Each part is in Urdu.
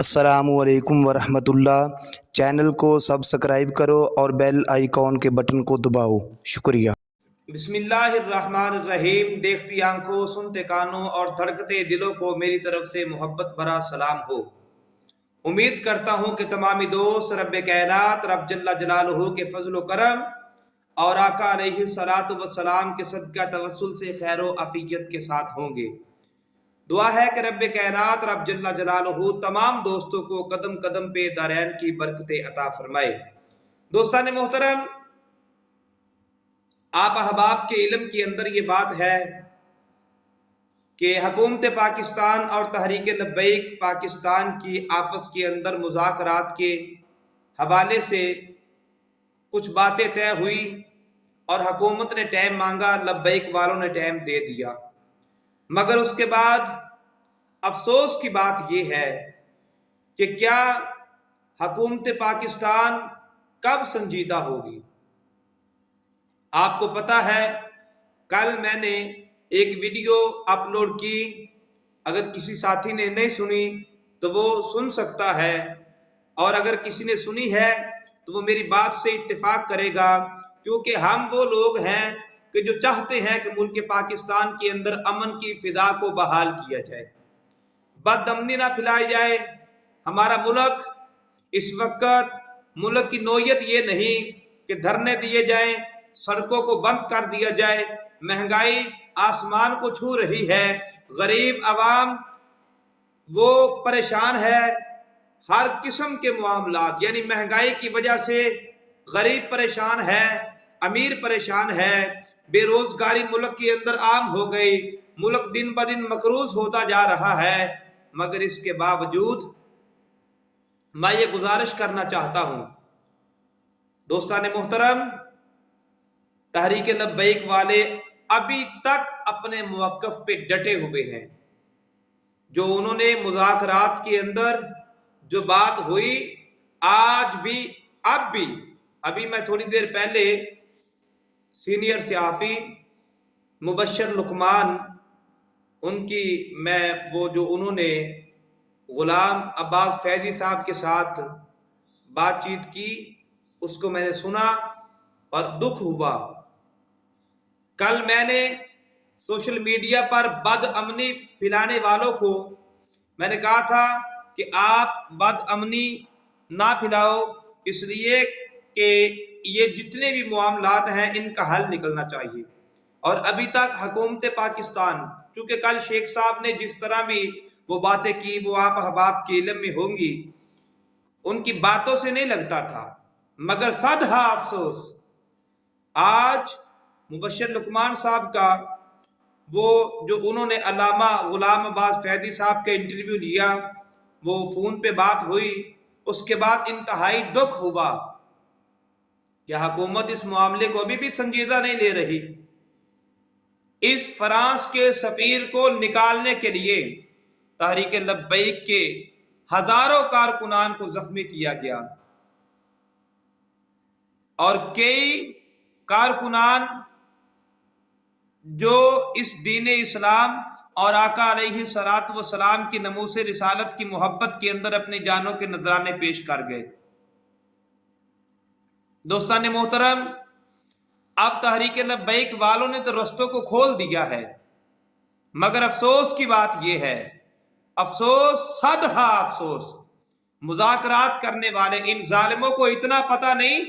السلام علیکم ورحمۃ اللہ۔ چینل کو سبسکرائب کرو اور بیل آئیکن کے بٹن کو دباؤ۔ شکریہ۔ بسم اللہ الرحمن الرحیم۔ دیکھتی آنکھوں، سنتے کانوں اور دھڑکتے دلوں کو میری طرف سے محبت بھرا سلام ہو۔ امید کرتا ہوں کہ تمامی دوست رب کائنات رب جل جلالہ کے فضل و کرم اور آقا علیہ الصلوۃ والسلام کے صدقہ توسل سے خیر و عافیت کے ساتھ ہوں گے۔ دعا ہے کہ رب کائنات رب جل جلالہ تمام دوستوں کو قدم قدم پہ دارین کی برکتیں عطا فرمائے۔ دوستان محترم، آپ احباب کے علم کے اندر یہ بات ہے کہ حکومت پاکستان اور تحریک لبیک پاکستان کی آپس کے اندر مذاکرات کے حوالے سے کچھ باتیں طے ہوئی اور حکومت نے ٹائم مانگا، لبیک والوں نے ٹائم دے دیا، مگر اس کے بعد افسوس کی بات یہ ہے کہ کیا حکومت پاکستان کب سنجیدہ ہوگی؟ آپ کو پتا ہے کل میں نے ایک ویڈیو اپلوڈ کی، اگر کسی ساتھی نے نہیں سنی تو وہ سن سکتا ہے، اور اگر کسی نے سنی ہے تو وہ میری بات سے اتفاق کرے گا، کیونکہ ہم وہ لوگ ہیں کہ جو چاہتے ہیں کہ ملک پاکستان کے اندر امن کی فضا کو بحال کیا جائے، بد امنی نہ پھیلائی جائے۔ ہمارا ملک اس وقت ملک کی نوعیت یہ نہیں کہ دھرنے دیے جائیں، سڑکوں کو بند کر دیا جائے، مہنگائی آسمان کو چھو رہی ہے، غریب عوام وہ پریشان ہے، ہر قسم کے معاملات یعنی مہنگائی کی وجہ سے غریب پریشان ہے، امیر پریشان ہے، بے روزگاری ملک کے اندر عام ہو گئی، ملک دن بدن مقروض ہوتا جا رہا ہے، مگر اس کے باوجود میں یہ گزارش کرنا چاہتا ہوں دوستان محترم، تحریک لبیک والے ابھی تک اپنے موقف پہ ڈٹے ہوئے ہیں۔ جو انہوں نے مذاکرات کے اندر جو بات ہوئی، آج بھی ابھی میں تھوڑی دیر پہلے سینئر صحافی مبشر لقمان ان کی میں وہ جو انہوں نے غلام عباس فیضی صاحب کے ساتھ بات چیت کی، اس کو میں نے سنا اور دکھ ہوا۔ کل میں نے سوشل میڈیا پر بد امنی پھیلانے والوں کو میں نے کہا تھا کہ آپ بد امنی نہ پھیلاؤ، اس لیے کہ یہ جتنے بھی معاملات ہیں ان کا حل نکلنا چاہیے۔ اور ابھی تک حکومت پاکستان، چونکہ کل شیخ صاحب نے جس طرح بھی وہ باتیں کی وہ آپ احباب کے علم میں ہوں گی، ان کی باتوں سے نہیں لگتا تھا، مگر صدہا افسوس آج مبشر لقمان صاحب کا وہ جو انہوں نے علامہ غلام عباس فیضی صاحب کا انٹرویو لیا، وہ فون پہ بات ہوئی، اس کے بعد انتہائی دکھ ہوا کہ حکومت اس معاملے کو ابھی بھی سنجیدہ نہیں لے رہی۔ اس فرانس کے سفیر کو نکالنے کے لیے تحریک لبیک کے ہزاروں کارکنان کو زخمی کیا گیا، اور کئی کارکنان جو اس دین اسلام اور آقا علیہ الصلوۃ والسلام کی ناموس رسالت کی محبت کے اندر اپنی جانوں کے نذرانے پیش کر گئے۔ دوستان محترم، اب تحریک لبیک والوں نے تو رستوں کو کھول دیا ہے، مگر افسوس کی بات یہ ہے، افسوس صدہا افسوس، مذاکرات کرنے والے ان ظالموں کو اتنا پتہ نہیں،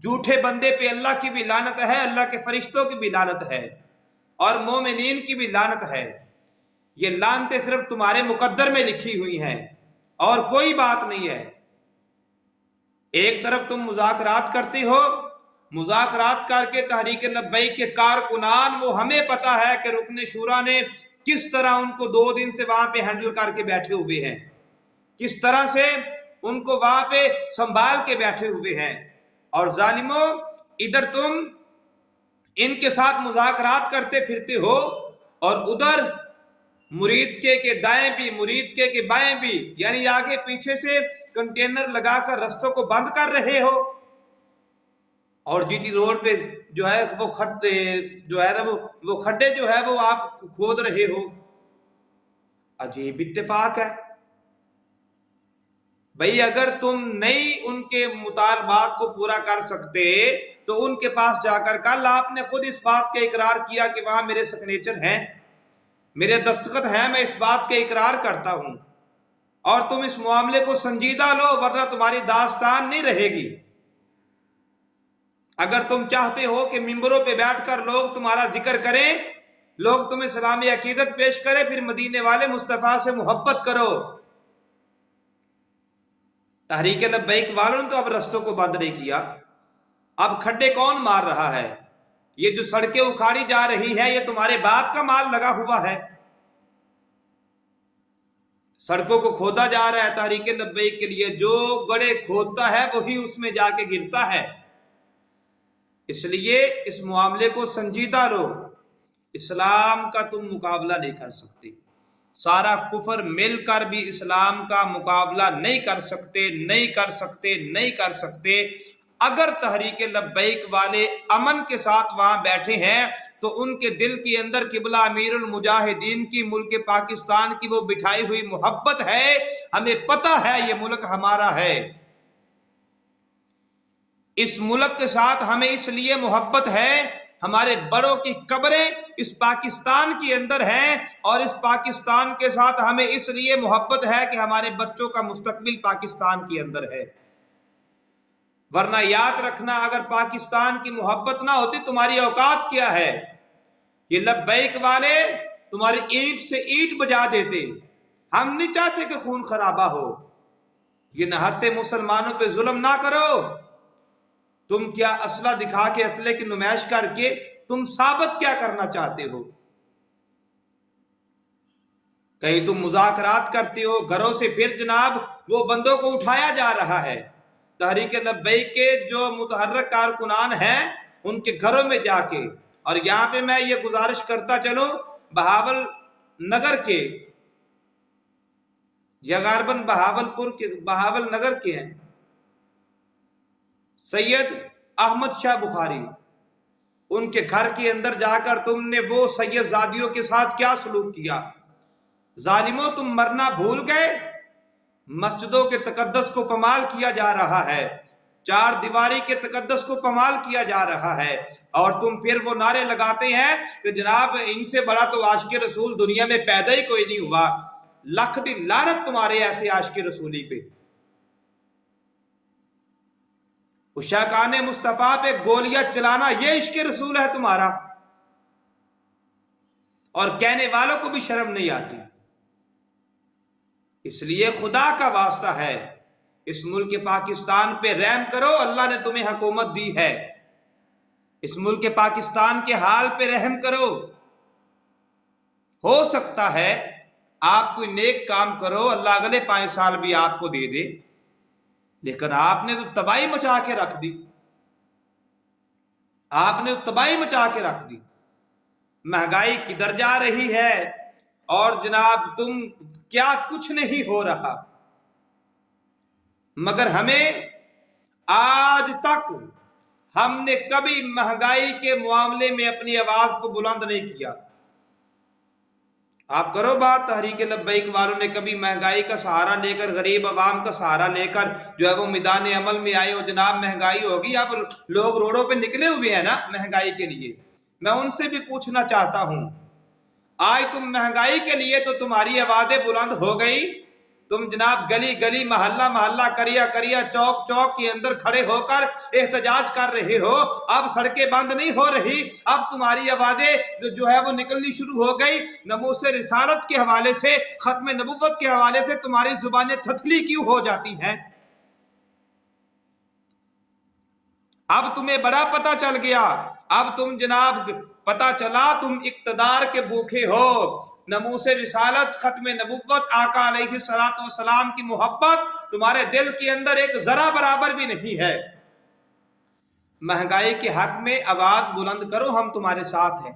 جھوٹے بندے پہ اللہ کی بھی لعنت ہے، اللہ کے فرشتوں کی بھی لعنت ہے، اور مومنین کی بھی لعنت ہے۔ یہ لعنتیں صرف تمہارے مقدر میں لکھی ہوئی ہیں اور کوئی بات نہیں ہے۔ ایک طرف تم مذاکرات کرتے ہو، مذاکرات کر کے تحریک لبیک کے کارکنان، وہ ہمیں پتہ ہے کہ رکن شورا نے کس طرح ان کو 2 دن سے وہاں پہ ہینڈل کر کے بیٹھے ہوئے ہیں، کس طرح سے ان کو وہاں پہ سنبھال کے بیٹھے ہوئے ہیں، اور ظالموں ادھر تم ان کے ساتھ مذاکرات کرتے پھرتے ہو اور ادھر مرید کے دائیں بھی مرید کے بائیں بھی، یعنی آگے پیچھے سے کنٹینر لگا کر رستوں کو بند کر رہے ہو، اور جی ٹی روڈ پہ جو ہے وہ کھڈے جو ہے وہ آپ کھود رہے ہو۔ عجیب اتفاق ہے، بھئی اگر تم نہیں ان کے مطالبات کو پورا کر سکتے تو ان کے پاس جا کر، کل آپ نے خود اس بات کا اقرار کیا کہ وہاں میرے سگنیچر ہیں، میرے دستخط ہیں، میں اس بات کا اقرار کرتا ہوں، اور تم اس معاملے کو سنجیدہ لو، ورنہ تمہاری داستان نہیں رہے گی۔ اگر تم چاہتے ہو کہ ممبروں پہ بیٹھ کر لوگ تمہارا ذکر کریں، لوگ تمہیں اسلامی عقیدت پیش کریں، پھر مدینے والے مصطفیٰ سے محبت کرو۔ تحریک لبیک والوں نے تو اب رستوں کو بند نہیں کیا، اب کھڈے کون مار رہا ہے؟ یہ جو سڑکیں اکھاڑی جا رہی ہے، یہ تمہارے باپ کا مال لگا ہوا ہے۔ سڑکوں کو کھودا جا رہا ہے تحریک لبیک کے لیے، جو گڑھے کھودتا ہے وہی اس میں جا کے گرتا ہے۔ اس لیے اس معاملے کو سنجیدہ لو، اسلام کا تم مقابلہ نہیں کر سکتے، سارا کفر مل کر بھی اسلام کا مقابلہ نہیں کر سکتے۔ اگر تحریک لبیک والے امن کے ساتھ وہاں بیٹھے ہیں تو ان کے دل کے اندر قبلہ امیر المجاہدین کی، ملک پاکستان کی وہ بٹھائی ہوئی محبت ہے۔ ہمیں پتہ ہے یہ ملک ہمارا ہے، اس ملک کے ساتھ ہمیں اس لیے محبت ہے، ہمارے بڑوں کی قبریں اس پاکستان کے اندر ہیں، اور اس پاکستان کے ساتھ ہمیں اس لیے محبت ہے کہ ہمارے بچوں کا مستقبل پاکستان کے اندر ہے۔ ورنہ یاد رکھنا، اگر پاکستان کی محبت نہ ہوتی تمہاری اوقات کیا ہے؟ یہ لبیک والے تمہاری اینٹ سے اینٹ بجا دیتے۔ ہم نہیں چاہتے کہ خون خرابہ ہو، یہ نہتے مسلمانوں پہ ظلم نہ کرو۔ تم کیا اسلحہ دکھا کے، اسلحے کی نمائش کر کے تم ثابت کیا کرنا چاہتے ہو؟ کہیں تم مذاکرات کرتے ہو گھروں سے، پھر جناب وہ بندوں کو اٹھایا جا رہا ہے۔ تحریک لبیک کے جو متحرک کارکنان ہیں ان کے گھروں میں جا کے، اور یہاں پہ میں یہ گزارش کرتا چلوں، بہاول نگر کے یا غالباً بہاول نگر کے ہیں سید احمد شاہ بخاری، ان کے گھر کے اندر جا کر تم نے وہ سید زادیوں کے ساتھ کیا سلوک کیا؟ ظالموں، تم مرنا بھول گئے؟ مسجدوں کے تقدس کو پامال کیا جا رہا ہے، چار دیواری کے تقدس کو پامال کیا جا رہا ہے، اور تم پھر وہ نعرے لگاتے ہیں کہ جناب ان سے بڑا تو عاشق رسول دنیا میں پیدا ہی کوئی نہیں ہوا۔ لاکھ دی لعنت تمہارے ایسے عاشق رسولی پہ۔ عشاقان مصطفیٰ پہ گولیاں چلانا یہ عشق رسول ہے تمہارا، اور کہنے والوں کو بھی شرم نہیں آتی۔ اس لیے خدا کا واسطہ ہے، اس ملک پاکستان پہ رحم کرو، اللہ نے تمہیں حکومت دی ہے، اس ملک پاکستان کے حال پہ رحم کرو۔ ہو سکتا ہے آپ کوئی نیک کام کرو، اللہ اگلے 5 سال بھی آپ کو دے دے، لیکن آپ نے تو تباہی مچا کے رکھ دی، مہنگائی کدھر جا رہی ہے، اور جناب تم کیا کچھ نہیں ہو رہا، مگر ہمیں آج تک ہم نے کبھی مہنگائی کے معاملے میں اپنی آواز کو بلند نہیں کیا۔ آپ کرو بات، تحریک لبیک والوں نے کبھی مہنگائی کا سہارا لے کر، غریب عوام کا سہارا لے کر جو ہے وہ میدان عمل میں آئے ہو؟ جناب مہنگائی ہوگی، اب لوگ روڈوں پہ نکلے ہوئے ہیں نا مہنگائی کے لیے۔ میں ان سے بھی پوچھنا چاہتا ہوں، آج تم مہنگائی کے لیے تو تمہاری آوازیں بلند ہو گئی، تم جناب گلی گلی محلہ محلہ کریا چوک چوک کے اندر کھڑے ہو کر احتجاج کر رہے ہو، اب سڑکیں بند نہیں ہو رہی، اب تمہاری آوازیں جو ہے وہ نکلنی شروع ہو گئی، ناموس رسالت کے حوالے سے، ختم نبوت کے حوالے سے تمہاری زبانیں تھتلی کیوں ہو جاتی ہیں؟ اب تمہیں بڑا پتہ چل گیا، اب تم جناب پتہ چلا تم اقتدار کے بھوکے ہو، ناموس رسالت، ختم نبوت، آقا علیہ السلام کی محبت تمہارے دل کے اندر ایک ذرہ برابر بھی نہیں ہے۔ مہنگائی کے حق میں آواز بلند کرو، ہم تمہارے ساتھ ہیں،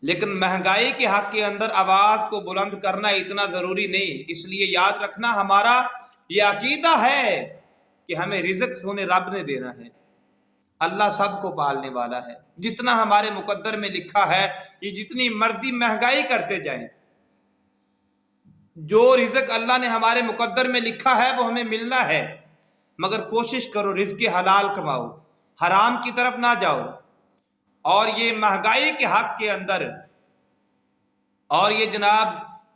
لیکن مہنگائی کے حق کے اندر آواز کو بلند کرنا اتنا ضروری نہیں۔ اس لیے یاد رکھنا، ہمارا یہ عقیدہ ہے کہ ہمیں رزق سونے رب نے دینا ہے، اللہ سب کو پالنے والا ہے، جتنا ہمارے مقدر میں لکھا ہے، یہ جتنی مرضی مہنگائی کرتے جائیں، جو رزق اللہ نے ہمارے مقدر میں لکھا ہے وہ ہمیں ملنا ہے، مگر کوشش کرو رزق حلال کماؤ، حرام کی طرف نہ جاؤ۔ اور یہ مہنگائی کے حق کے اندر، اور یہ جناب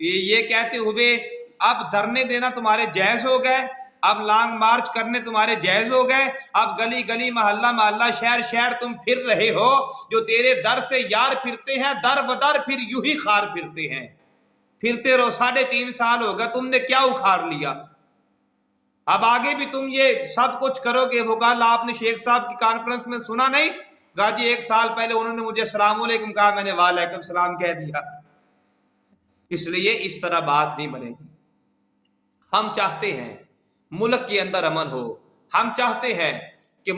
یہ کہتے ہوئے اب دھرنے دینا تمہارے جائز ہو گئے، اب لانگ مارچ کرنے تمہارے جائز ہو گئے، اب گلی گلی محلہ محلہ شہر شہر تم پھر رہے ہو، جو تیرے در سے یار پھرتے ہیں در بدر پھر یوں ہی خار پھرتے ہیں، پھرتے رہو۔ 3.5 سال ہوگا، تم نے کیا اکھاڑ لیا؟ اب آگے بھی تم یہ سب کچھ کرو گے۔ وہ کل آپ نے شیخ صاحب کی کانفرنس میں سنا نہیں؟ کہا جی 1 سال پہلے انہوں نے مجھے السلام علیکم کہا، میں نے وعلیکم السلام کہہ دیا۔ اس لیے اس طرح بات نہیں بنے گی۔ ہم چاہتے ہیں ملک کے اندر امن ہو، ہم چاہتے ہیں کہ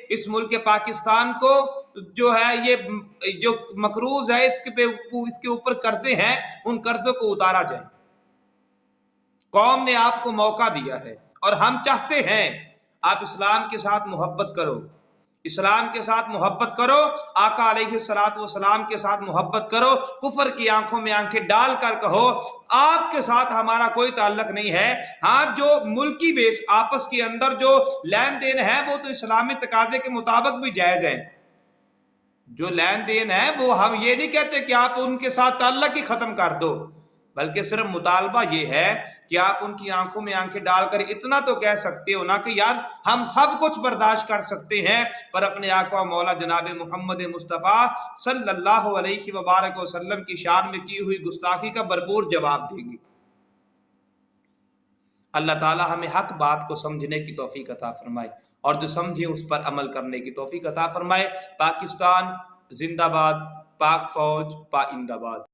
اس ملک پاکستان کو جو ہے یہ جو مقروض ہے اس کے اوپر قرضے ہیں، ان قرضوں کو اتارا جائے۔ قوم نے آپ کو موقع دیا ہے اور ہم چاہتے ہیں آپ اسلام کے ساتھ محبت کرو، اسلام کے ساتھ محبت کرو، آقا علیہ الصلوۃ والسلام کے ساتھ محبت کرو، کفر کی آنکھوں میں آنکھیں ڈال کر کہو آپ کے ساتھ ہمارا کوئی تعلق نہیں ہے۔ ہاں جو ملکی بیس آپس کے اندر جو لین دین ہے وہ تو اسلامی تقاضے کے مطابق بھی جائز ہے، جو لین دین ہے وہ ہم یہ نہیں کہتے کہ آپ ان کے ساتھ تعلق ہی ختم کر دو، بلکہ صرف مطالبہ یہ ہے کہ آپ ان کی آنکھوں میں آنکھیں ڈال کر اتنا تو کہہ سکتے ہو نا کہ یار ہم سب کچھ برداشت کر سکتے ہیں، پر اپنے آقا و مولا جناب محمد مصطفیٰ صلی اللہ علیہ وبارک وسلم کی شان میں کی ہوئی گستاخی کا بھرپور جواب دیں گے۔ اللہ تعالی ہمیں حق بات کو سمجھنے کی توفیق عطا فرمائے، اور جو سمجھے اس پر عمل کرنے کی توفیق عطا فرمائے۔ پاکستان زندہ باد، پاک فوج پائندہ باد۔